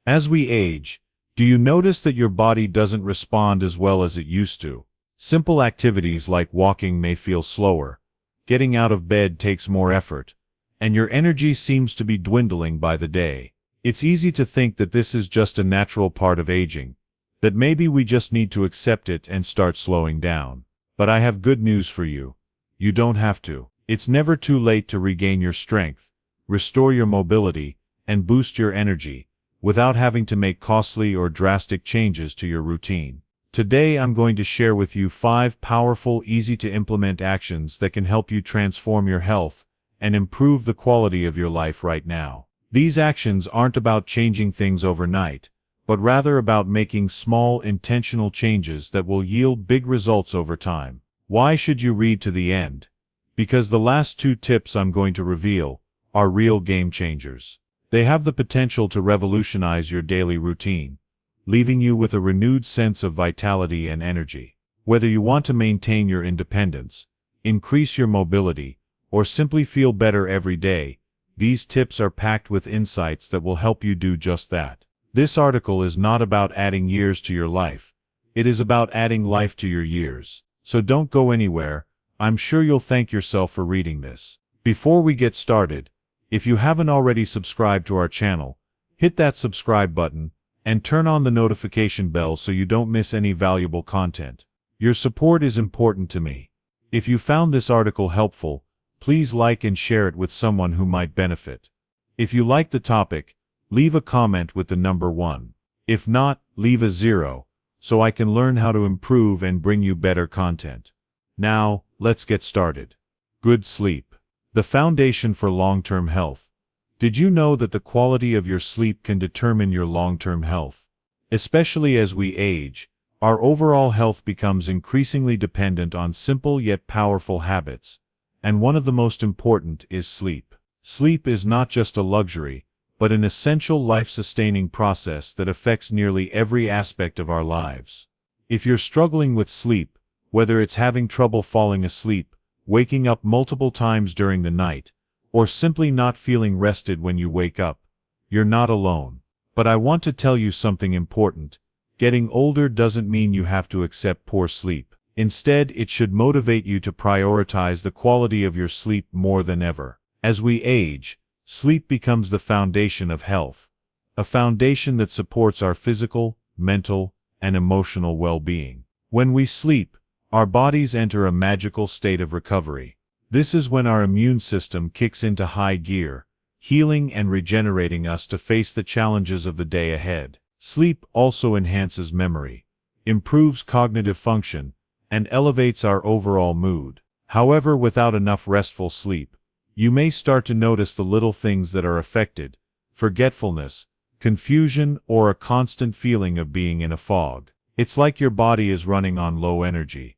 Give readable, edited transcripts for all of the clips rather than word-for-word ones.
As we age, do you notice that your body doesn't respond as well as it used to? Simple activities like walking may feel slower, getting out of bed takes more effort, and your energy seems to be dwindling by the day. It's easy to think that this is just a natural part of aging, that maybe we just need to accept it and start slowing down. But I have good news for you. You don't have to. It's never too late to regain your strength, restore your mobility, and boost your energy, without having to make costly or drastic changes to your routine. Today I'm going to share with you 5 powerful, easy-to-implement actions that can help you transform your health and improve the quality of your life right now. These actions aren't about changing things overnight, but rather about making small, intentional changes that will yield big results over time. Why should you read to the end? Because the last 2 tips I'm going to reveal are real game changers. They have the potential to revolutionize your daily routine, leaving you with a renewed sense of vitality and energy. Whether you want to maintain your independence, increase your mobility, or simply feel better every day, these tips are packed with insights that will help you do just that. This article is not about adding years to your life. It is about adding life to your years. So don't go anywhere. I'm sure you'll thank yourself for reading this. Before we get started, if you haven't already subscribed to our channel, hit that subscribe button and turn on the notification bell so you don't miss any valuable content. Your support is important to me. If you found this article helpful, please like and share it with someone who might benefit. If you like the topic, leave a comment with the number 1. If not, leave a 0, so I can learn how to improve and bring you better content. Now, let's get started. Good sleep. The foundation for long-term health. Did you know that the quality of your sleep can determine your long-term health? Especially as we age, our overall health becomes increasingly dependent on simple yet powerful habits, and one of the most important is sleep. Sleep is not just a luxury, but an essential life-sustaining process that affects nearly every aspect of our lives. If you're struggling with sleep, whether it's having trouble falling asleep, waking up multiple times during the night, or simply not feeling rested when you wake up, you're not alone. But I want to tell you something important. Getting older doesn't mean you have to accept poor sleep. Instead, it should motivate you to prioritize the quality of your sleep more than ever. As we age, sleep becomes the foundation of health, a foundation that supports our physical, mental, and emotional well-being. When we sleep, our bodies enter a magical state of recovery. This is when our immune system kicks into high gear, healing and regenerating us to face the challenges of the day ahead. Sleep also enhances memory, improves cognitive function, and elevates our overall mood. However, without enough restful sleep, you may start to notice the little things that are affected: forgetfulness, confusion, or a constant feeling of being in a fog. It's like your body is running on low energy,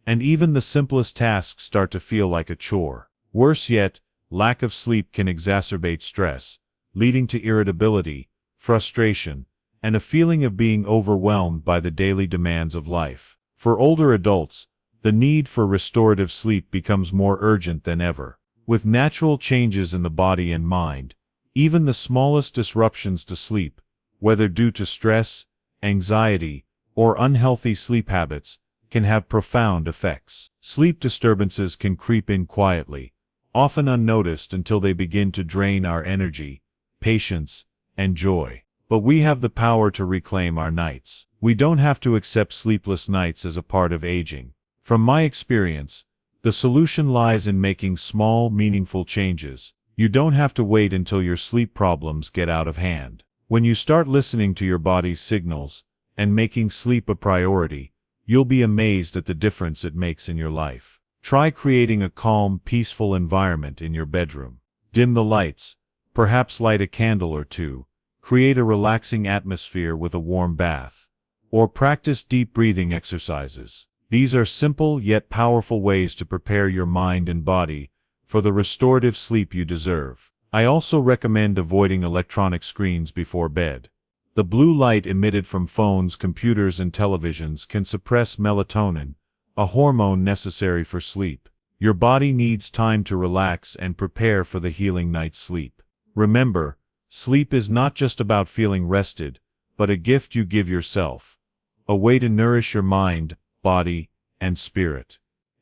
and even the simplest tasks start to feel like a chore. Worse yet, lack of sleep can exacerbate stress, leading to irritability, frustration, and a feeling of being overwhelmed by the daily demands of life. For older adults, the need for restorative sleep becomes more urgent than ever. With natural changes in the body and mind, even the smallest disruptions to sleep, whether due to stress, anxiety, or unhealthy sleep habits, can have profound effects. Sleep disturbances can creep in quietly, often unnoticed until they begin to drain our energy, patience, and joy. But we have the power to reclaim our nights. We don't have to accept sleepless nights as a part of aging. From my experience, the solution lies in making small, meaningful changes. You don't have to wait until your sleep problems get out of hand. When you start listening to your body's signals and making sleep a priority, you'll be amazed at the difference it makes in your life. Try creating a calm, peaceful environment in your bedroom. Dim the lights, perhaps light a candle or 2, create a relaxing atmosphere with a warm bath, or practice deep breathing exercises. These are simple yet powerful ways to prepare your mind and body for the restorative sleep you deserve. I also recommend avoiding electronic screens before bed. The blue light emitted from phones, computers, and televisions can suppress melatonin, a hormone necessary for sleep. Your body needs time to relax and prepare for the healing night's sleep. Remember, Sleep is not just about feeling rested, but a gift you give yourself. A way to nourish your mind, body, and spirit.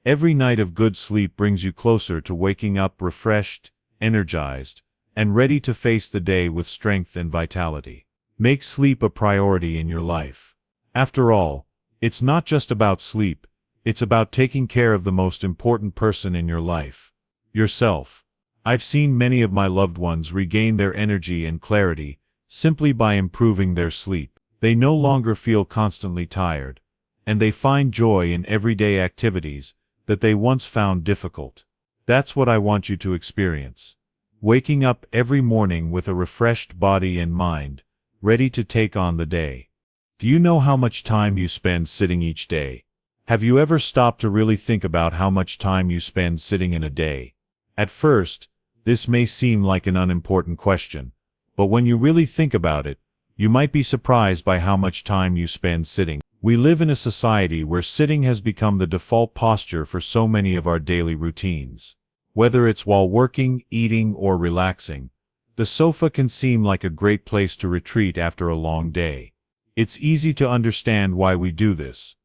Every night of good sleep brings you closer to waking up refreshed, energized, and ready to face the day with strength and vitality. Make sleep a priority in your life. After all, it's not just about sleep, it's about taking care of the most important person in your life. Yourself. I've seen many of my loved ones regain their energy and clarity simply by improving their sleep. They no longer feel constantly tired, and they find joy in everyday activities that they once found difficult. That's what I want you to experience. Waking up every morning with a refreshed body and mind, ready to take on the day. Do you know how much time you spend sitting each day? Have you ever stopped to really think about how much time you spend sitting in a day? At first, this may seem like an unimportant question, but when you really think about it, you might be surprised by how much time you spend sitting. We live in a society where sitting has become the default posture for so many of our daily routines. Whether it's while working, eating, or relaxing, the sofa can seem like a great place to retreat after a long day. It's easy to understand why we do this.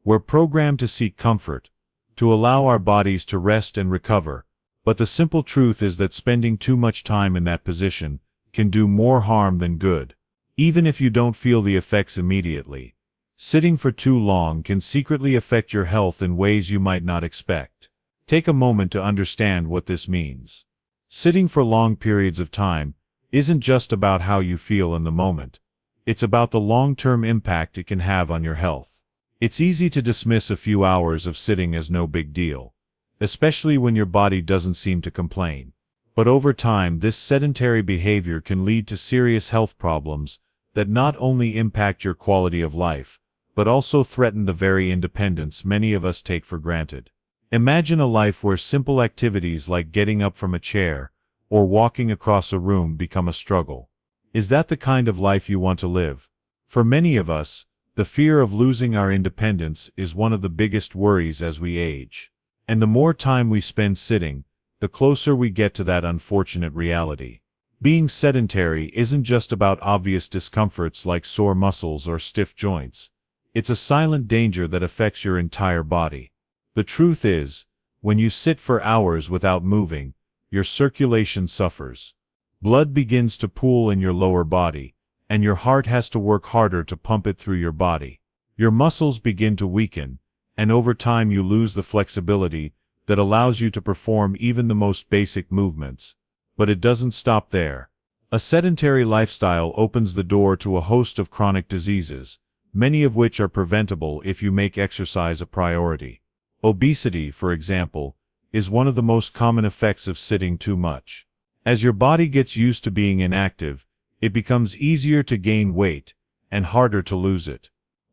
We're programmed to seek comfort, to allow our bodies to rest and recover, but the simple truth is that spending too much time in that position can do more harm than good. Even if you don't feel the effects immediately, sitting for too long can secretly affect your health in ways you might not expect. Take a moment to understand what this means. Sitting for long periods of time isn't just about how you feel in the moment. It's about the long-term impact it can have on your health. It's easy to dismiss a few hours of sitting as no big deal, especially when your body doesn't seem to complain. But over time, this sedentary behavior can lead to serious health problems that not only impact your quality of life, but also threaten the very independence many of us take for granted. Imagine a life where simple activities like getting up from a chair or walking across a room become a struggle. Is that the kind of life you want to live? For many of us, the fear of losing our independence is one of the biggest worries as we age. And the more time we spend sitting, the closer we get to that unfortunate reality. Being sedentary isn't just about obvious discomforts like sore muscles or stiff joints. It's a silent danger that affects your entire body. The truth is, when you sit for hours without moving, your circulation suffers. Blood begins to pool in your lower body, and your heart has to work harder to pump it through your body. Your muscles begin to weaken, and over time you lose the flexibility that allows you to perform even the most basic movements. But it doesn't stop there. A sedentary lifestyle opens the door to a host of chronic diseases, many of which are preventable if you make exercise a priority. Obesity, for example, is one of the most common effects of sitting too much. As your body gets used to being inactive, it becomes easier to gain weight and harder to lose it.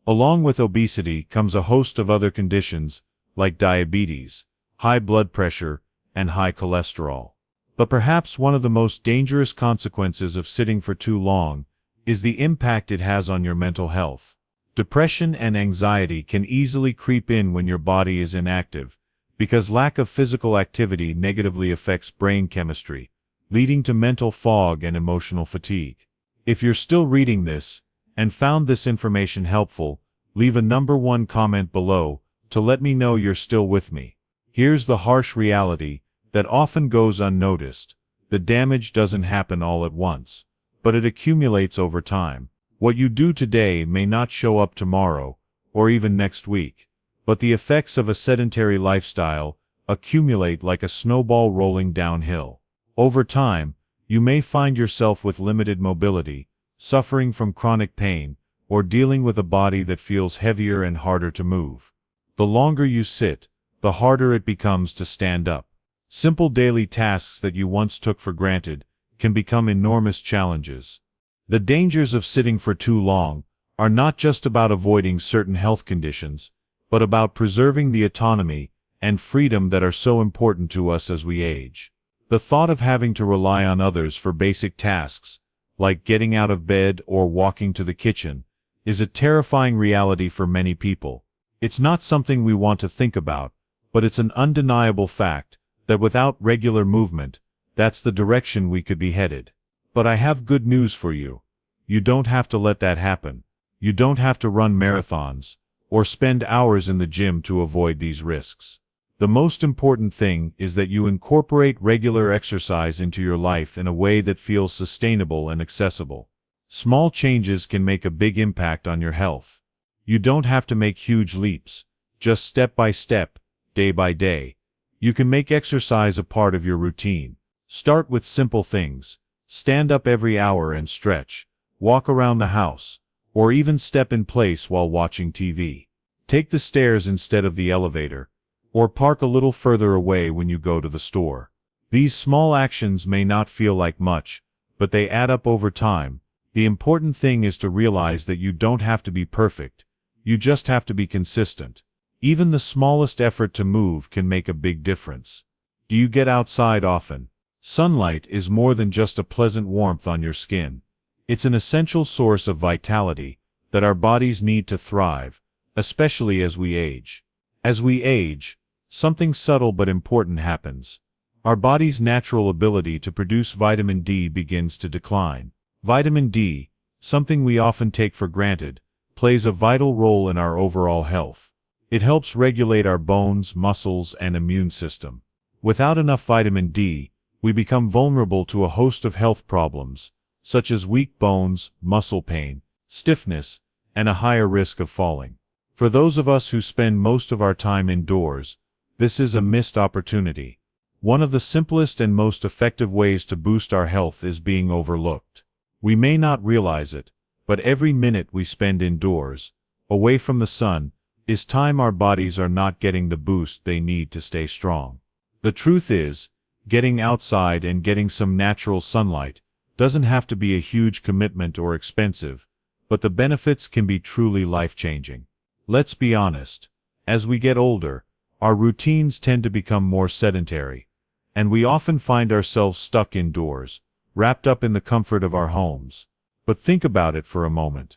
Along with obesity comes a host of other conditions like diabetes, high blood pressure, and high cholesterol. But perhaps one of the most dangerous consequences of sitting for too long is the impact it has on your mental health. Depression and anxiety can easily creep in when your body is inactive, because lack of physical activity negatively affects brain chemistry, leading to mental fog and emotional fatigue. If you're still reading this, and found this information helpful, leave a #1 comment below to let me know you're still with me. Here's the harsh reality that often goes unnoticed. The damage doesn't happen all at once, but it accumulates over time. What you do today may not show up tomorrow, or even next week, but the effects of a sedentary lifestyle accumulate like a snowball rolling downhill. Over time, you may find yourself with limited mobility, suffering from chronic pain, or dealing with a body that feels heavier and harder to move. The longer you sit, the harder it becomes to stand up. Simple daily tasks that you once took for granted can become enormous challenges. The dangers of sitting for too long are not just about avoiding certain health conditions, but about preserving the autonomy and freedom that are so important to us as we age. The thought of having to rely on others for basic tasks, like getting out of bed or walking to the kitchen, is a terrifying reality for many people. It's not something we want to think about, but it's an undeniable fact that without regular movement, that's the direction we could be headed. But I have good news for you. You don't have to let that happen. You don't have to run marathons or spend hours in the gym to avoid these risks. The most important thing is that you incorporate regular exercise into your life in a way that feels sustainable and accessible. Small changes can make a big impact on your health. You don't have to make huge leaps, just step by step, day by day. You can make exercise a part of your routine. Start with simple things. Stand up every hour and stretch, walk around the house, or even step in place while watching TV. Take the stairs instead of the elevator, or park a little further away when you go to the store. These small actions may not feel like much, but they add up over time. The important thing is to realize that you don't have to be perfect. You just have to be consistent. Even the smallest effort to move can make a big difference. Do you get outside often? Sunlight is more than just a pleasant warmth on your skin. It's an essential source of vitality that our bodies need to thrive, especially as we age. As we age, something subtle but important happens. Our body's natural ability to produce vitamin D begins to decline. Vitamin D, something we often take for granted, plays a vital role in our overall health. It helps regulate our bones, muscles, and immune system. Without enough vitamin D, we become vulnerable to a host of health problems, such as weak bones, muscle pain, stiffness, and a higher risk of falling. For those of us who spend most of our time indoors, this is a missed opportunity. One of the simplest and most effective ways to boost our health is being overlooked. We may not realize it, but every minute we spend indoors, away from the sun, is time our bodies are not getting the boost they need to stay strong. The truth is, getting outside and getting some natural sunlight doesn't have to be a huge commitment or expensive, but the benefits can be truly life-changing. Let's be honest. As we get older, our routines tend to become more sedentary, and we often find ourselves stuck indoors, wrapped up in the comfort of our homes. But think about it for a moment.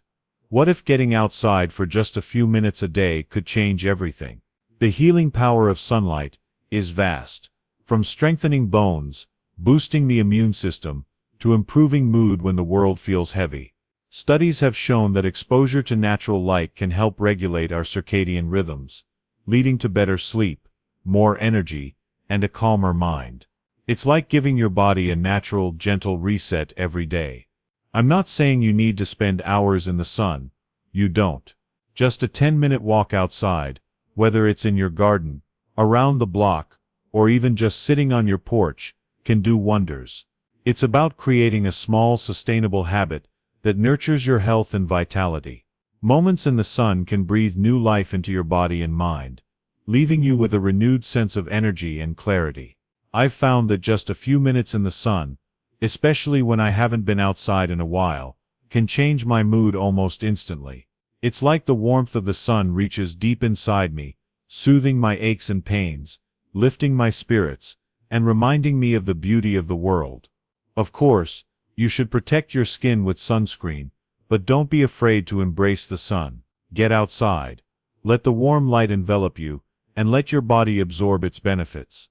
What if getting outside for just a few minutes a day could change everything? The healing power of sunlight is vast. From strengthening bones, boosting the immune system, to improving mood when the world feels heavy. Studies have shown that exposure to natural light can help regulate our circadian rhythms, leading to better sleep, more energy, and a calmer mind. It's like giving your body a natural, gentle reset every day. I'm not saying you need to spend hours in the sun. You don't. Just a 10-minute walk outside, whether it's in your garden, around the block, or even just sitting on your porch, can do wonders. It's about creating a small, sustainable habit that nurtures your health and vitality. Moments in the sun can breathe new life into your body and mind, leaving you with a renewed sense of energy and clarity. I've found that just a few minutes in the sun, especially when I haven't been outside in a while, can change my mood almost instantly. It's like the warmth of the sun reaches deep inside me, soothing my aches and pains, lifting my spirits, and reminding me of the beauty of the world. Of course, you should protect your skin with sunscreen, but don't be afraid to embrace the sun. Get outside. Let the warm light envelop you, and let your body absorb its benefits.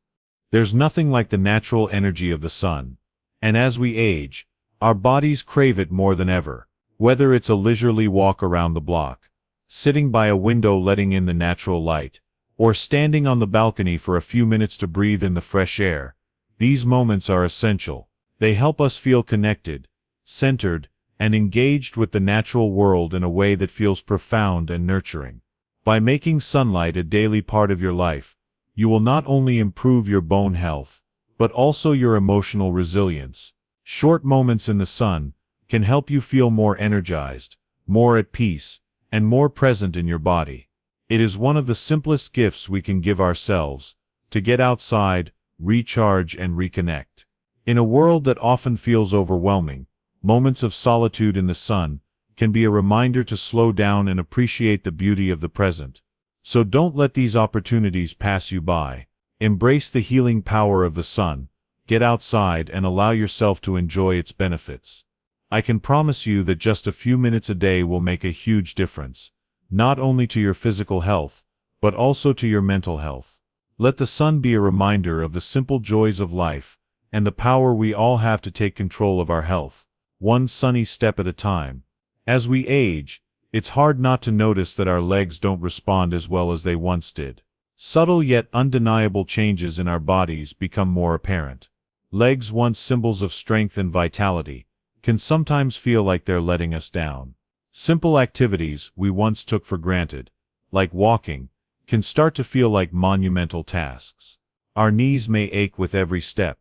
There's nothing like the natural energy of the sun, and as we age, our bodies crave it more than ever. Whether it's a leisurely walk around the block, sitting by a window letting in the natural light, or standing on the balcony for a few minutes to breathe in the fresh air, these moments are essential. They help us feel connected, centered, and engaged with the natural world in a way that feels profound and nurturing. By making sunlight a daily part of your life, you will not only improve your bone health, but also your emotional resilience. Short moments in the sun can help you feel more energized, more at peace, and more present in your body. It is one of the simplest gifts we can give ourselves, to get outside, recharge, and reconnect. In a world that often feels overwhelming, moments of solitude in the sun can be a reminder to slow down and appreciate the beauty of the present. So don't let these opportunities pass you by. Embrace the healing power of the sun, get outside and allow yourself to enjoy its benefits. I can promise you that just a few minutes a day will make a huge difference, not only to your physical health, but also to your mental health. Let the sun be a reminder of the simple joys of life, and the power we all have to take control of our health, one sunny step at a time. As we age, it's hard not to notice that our legs don't respond as well as they once did. Subtle yet undeniable changes in our bodies become more apparent. Legs, once symbols of strength and vitality, can sometimes feel like they're letting us down. Simple activities we once took for granted, like walking, can start to feel like monumental tasks. Our knees may ache with every step,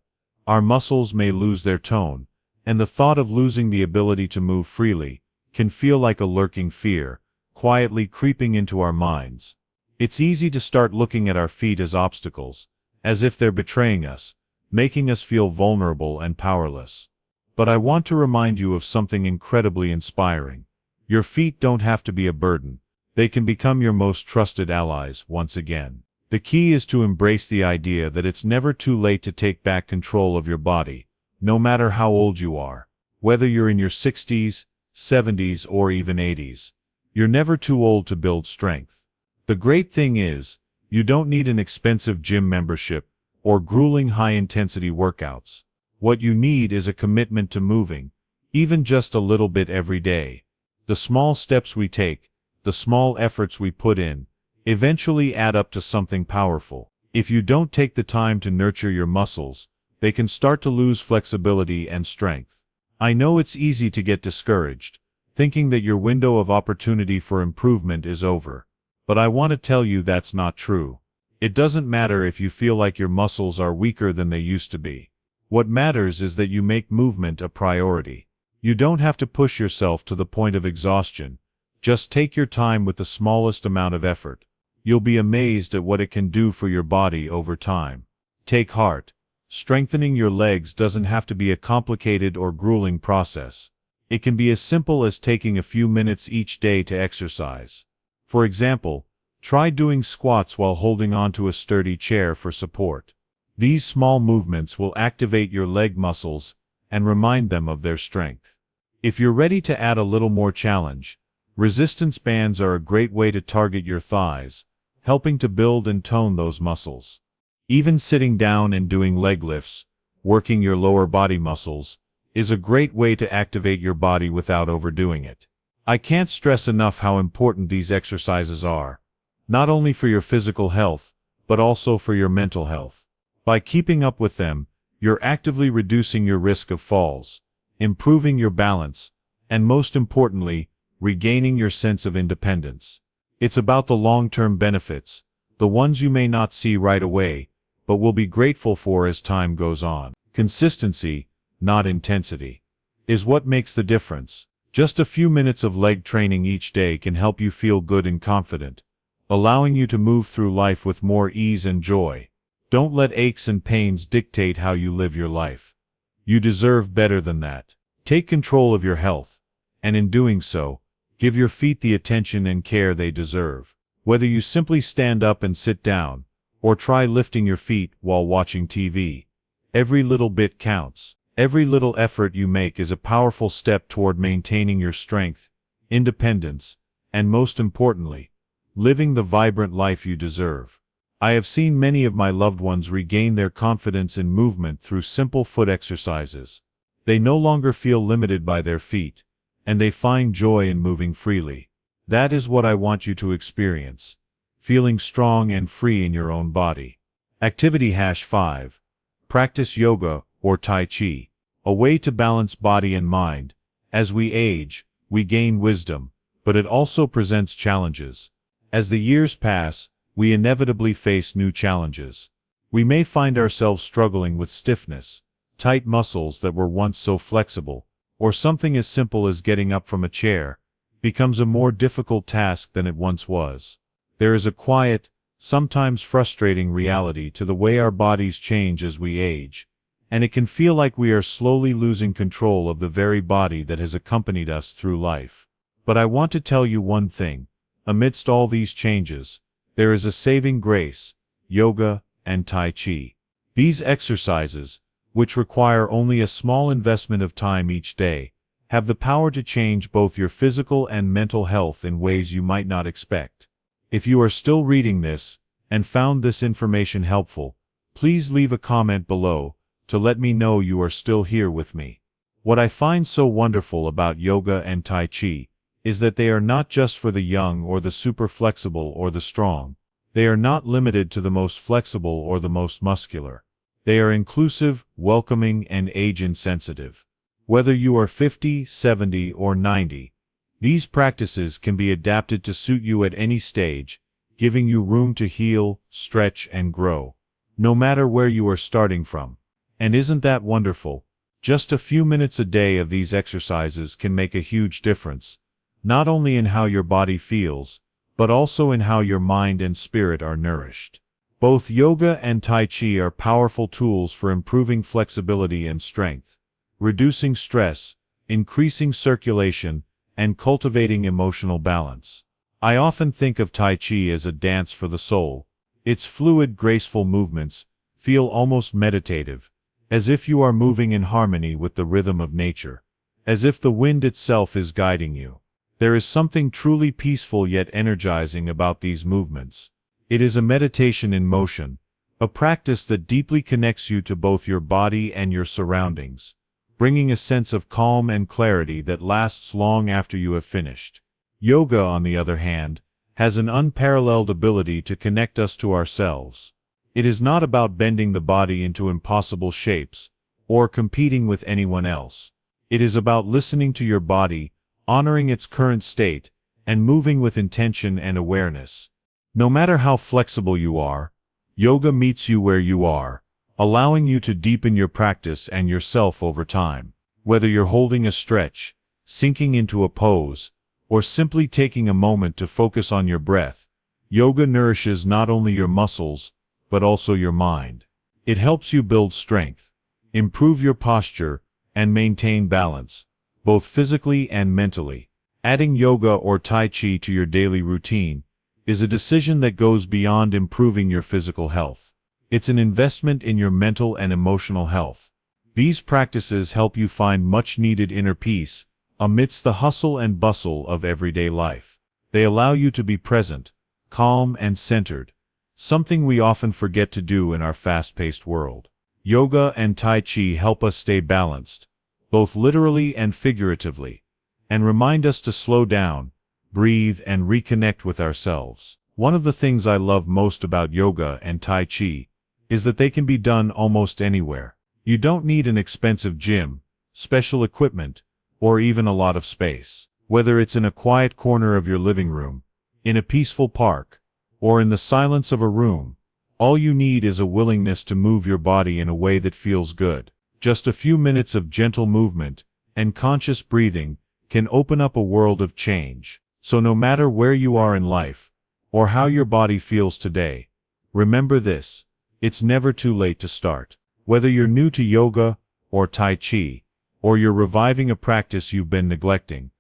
our muscles may lose their tone, and the thought of losing the ability to move freely can feel like a lurking fear, quietly creeping into our minds. It's easy to start looking at our feet as obstacles, as if they're betraying us, making us feel vulnerable and powerless. But I want to remind you of something incredibly inspiring. Your feet don't have to be a burden. They can become your most trusted allies once again. The key is to embrace the idea that it's never too late to take back control of your body, no matter how old you are. Whether you're in your 60s, 70s, or even 80s, you're never too old to build strength. The great thing is, you don't need an expensive gym membership or grueling high-intensity workouts. What you need is a commitment to moving, even just a little bit every day. The small steps we take, the small efforts we put in, eventually add up to something powerful. If you don't take the time to nurture your muscles, they can start to lose flexibility and strength. I know it's easy to get discouraged, thinking that your window of opportunity for improvement is over. But I want to tell you that's not true. It doesn't matter if you feel like your muscles are weaker than they used to be. What matters is that you make movement a priority. You don't have to push yourself to the point of exhaustion. Just take your time with the smallest amount of effort. You'll be amazed at what it can do for your body over time. Take heart. Strengthening your legs doesn't have to be a complicated or grueling process. It can be as simple as taking a few minutes each day to exercise. For example, try doing squats while holding onto a sturdy chair for support. These small movements will activate your leg muscles and remind them of their strength. If you're ready to add a little more challenge, resistance bands are a great way to target your thighs, helping to build and tone those muscles. Even sitting down and doing leg lifts, working your lower body muscles, is a great way to activate your body without overdoing it. I can't stress enough how important these exercises are, not only for your physical health, but also for your mental health. By keeping up with them, you're actively reducing your risk of falls, improving your balance, and most importantly, regaining your sense of independence. It's about the long-term benefits, the ones you may not see right away, but will be grateful for as time goes on. Consistency, not intensity, is what makes the difference. Just a few minutes of leg training each day can help you feel good and confident, allowing you to move through life with more ease and joy. Don't let aches and pains dictate how you live your life. You deserve better than that. Take control of your health, and in doing so, give your feet the attention and care they deserve. Whether you simply stand up and sit down, or try lifting your feet while watching TV, every little bit counts. Every little effort you make is a powerful step toward maintaining your strength, independence, and most importantly, living the vibrant life you deserve. I have seen many of my loved ones regain their confidence in movement through simple foot exercises. They no longer feel limited by their feet, and they find joy in moving freely. That is what I want you to experience, feeling strong and free in your own body. Activity #5. Practice yoga or Tai Chi, a way to balance body and mind. As we age, we gain wisdom, but it also presents challenges. As the years pass, we inevitably face new challenges. We may find ourselves struggling with stiffness, tight muscles that were once so flexible, or something as simple as getting up from a chair becomes a more difficult task than it once was. There is a quiet, sometimes frustrating reality to the way our bodies change as we age, and it can feel like we are slowly losing control of the very body that has accompanied us through life. But I want to tell you one thing. Amidst all these changes, there is a saving grace: yoga and Tai Chi. These exercises, which require only a small investment of time each day, have the power to change both your physical and mental health in ways you might not expect. If you are still reading this, and found this information helpful, please leave a comment below, to let me know you are still here with me. What I find so wonderful about yoga and Tai Chi is that they are not just for the young or the super flexible or the strong. They are not limited to the most flexible or the most muscular. They are inclusive, welcoming, and age-insensitive. Whether you are 50, 70, or 90, these practices can be adapted to suit you at any stage, giving you room to heal, stretch, and grow, no matter where you are starting from. And isn't that wonderful? Just a few minutes a day of these exercises can make a huge difference, not only in how your body feels, but also in how your mind and spirit are nourished. Both yoga and Tai Chi are powerful tools for improving flexibility and strength, reducing stress, increasing circulation, and cultivating emotional balance. I often think of Tai Chi as a dance for the soul. Its fluid, graceful movements feel almost meditative, as if you are moving in harmony with the rhythm of nature, as if the wind itself is guiding you. There is something truly peaceful yet energizing about these movements. It is a meditation in motion, a practice that deeply connects you to both your body and your surroundings, bringing a sense of calm and clarity that lasts long after you have finished. Yoga, on the other hand, has an unparalleled ability to connect us to ourselves. It is not about bending the body into impossible shapes, or competing with anyone else. It is about listening to your body, honoring its current state, and moving with intention and awareness. No matter how flexible you are, yoga meets you where you are, allowing you to deepen your practice and yourself over time. Whether you're holding a stretch, sinking into a pose, or simply taking a moment to focus on your breath, yoga nourishes not only your muscles, but also your mind. It helps you build strength, improve your posture, and maintain balance, both physically and mentally. Adding yoga or Tai Chi to your daily routine is a decision that goes beyond improving your physical health. It's an investment in your mental and emotional health. These practices help you find much-needed inner peace amidst the hustle and bustle of everyday life. They allow you to be present, calm, and centered, something we often forget to do in our fast-paced world. Yoga and Tai Chi help us stay balanced, both literally and figuratively, and remind us to slow down, breathe, and reconnect with ourselves. One of the things I love most about yoga and Tai Chi is that they can be done almost anywhere. You don't need an expensive gym, special equipment, or even a lot of space. Whether it's in a quiet corner of your living room, in a peaceful park, or in the silence of a room, all you need is a willingness to move your body in a way that feels good. Just a few minutes of gentle movement and conscious breathing can open up a world of change. So no matter where you are in life, or how your body feels today, remember this: it's never too late to start. Whether you're new to yoga or Tai Chi, or you're reviving a practice you've been neglecting,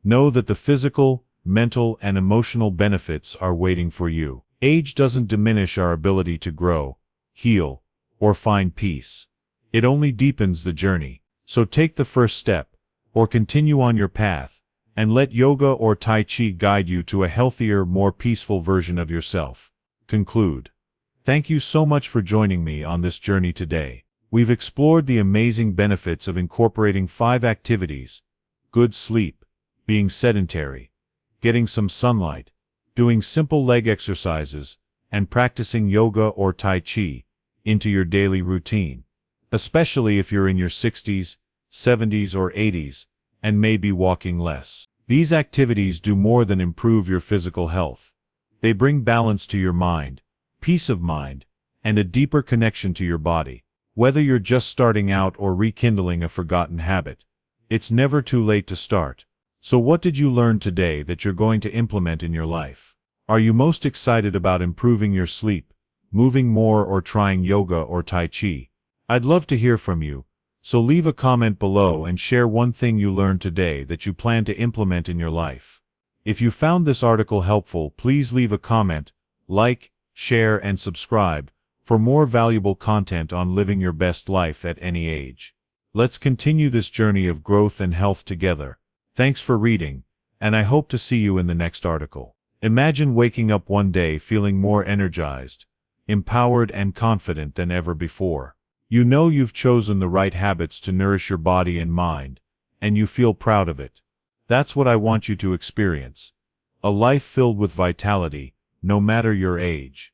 know that the physical, mental, and emotional benefits are waiting for you. Age doesn't diminish our ability to grow, heal, or find peace. It only deepens the journey. So take the first step, or continue on your path, and let yoga or Tai Chi guide you to a healthier, more peaceful version of yourself. Conclude. Thank you so much for joining me on this journey today. We've explored the amazing benefits of incorporating 5 activities: good sleep, being sedentary, getting some sunlight, doing simple leg exercises, and practicing yoga or Tai Chi into your daily routine, especially if you're in your 60s, 70s, or 80s, and may be walking less. These activities do more than improve your physical health. They bring balance to your mind, peace of mind, and a deeper connection to your body. Whether you're just starting out or rekindling a forgotten habit, it's never too late to start. So what did you learn today that you're going to implement in your life? Are you most excited about improving your sleep, moving more, or trying yoga or Tai Chi? I'd love to hear from you, so leave a comment below and share one thing you learned today that you plan to implement in your life. If you found this article helpful, please leave a comment, like, share, and subscribe for more valuable content on living your best life at any age. Let's continue this journey of growth and health together. Thanks for reading, and I hope to see you in the next article. Imagine waking up one day feeling more energized, empowered, and confident than ever before. You know you've chosen the right habits to nourish your body and mind, and you feel proud of it. That's what I want you to experience. A life filled with vitality, no matter your age.